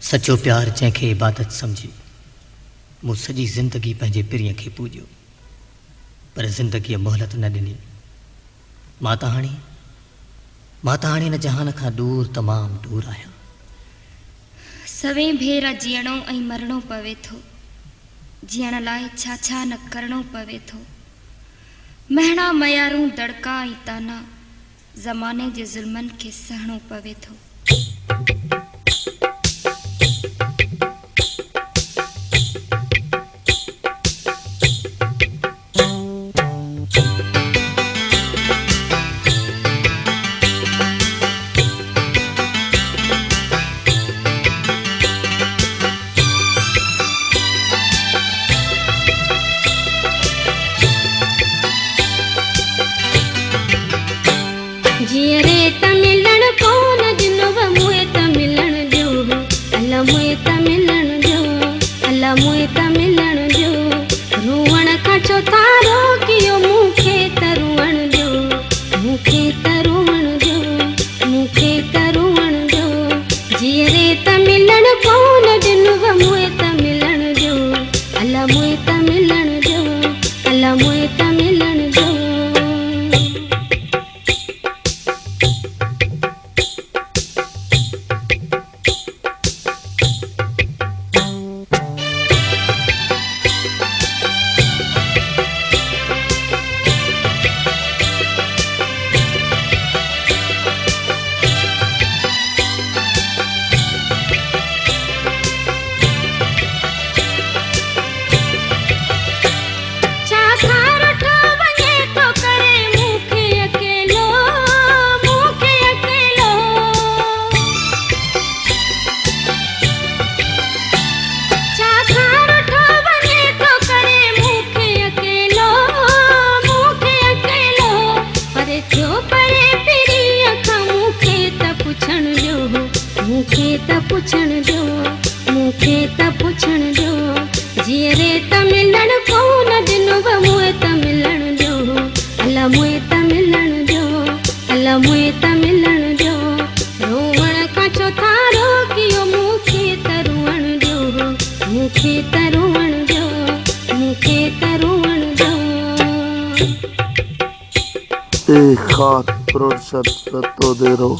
सचो प्यार जंहिंखे इबादत समझी मूं सॼी ज़िंदगी पंहिंजे पिरीअ खे पूॼियो, पर ज़िंदगीअ मोहलत न ॾिनी। मां त हाणे हिन जहान खां दूर, तमामु दूर आहियां। सवें भेरा जीअणो ऐं मरणो पवे थो, जीअण लाइ छा छा न करणो पवे थो। महणा मयारूं दड़का ऐं ताना, ज़माने जे ज़ुल्मनि खे सहणो पवे थो। खास प्रोत्साहन सतो दे रहो।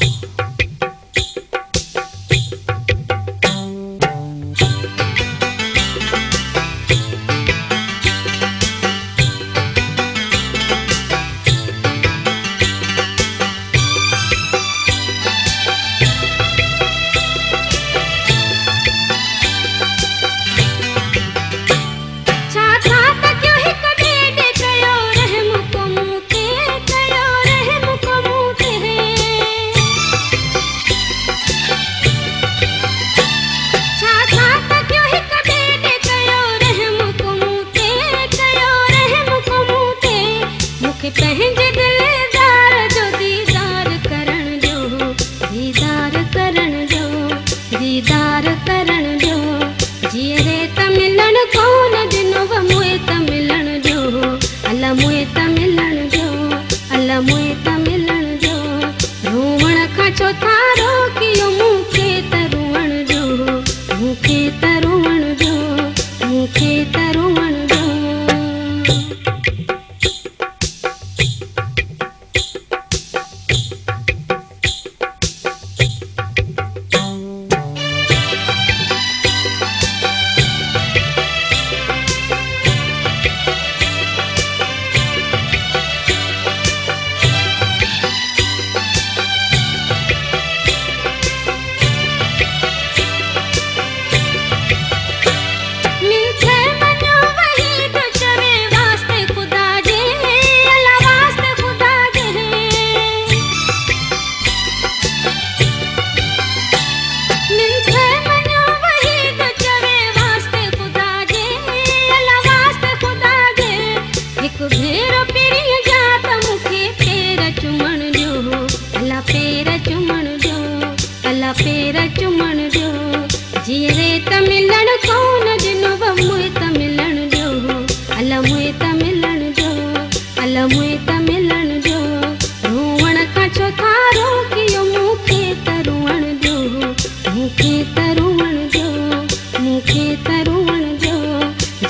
मुखे तरुण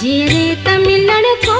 जे रे त मिलण को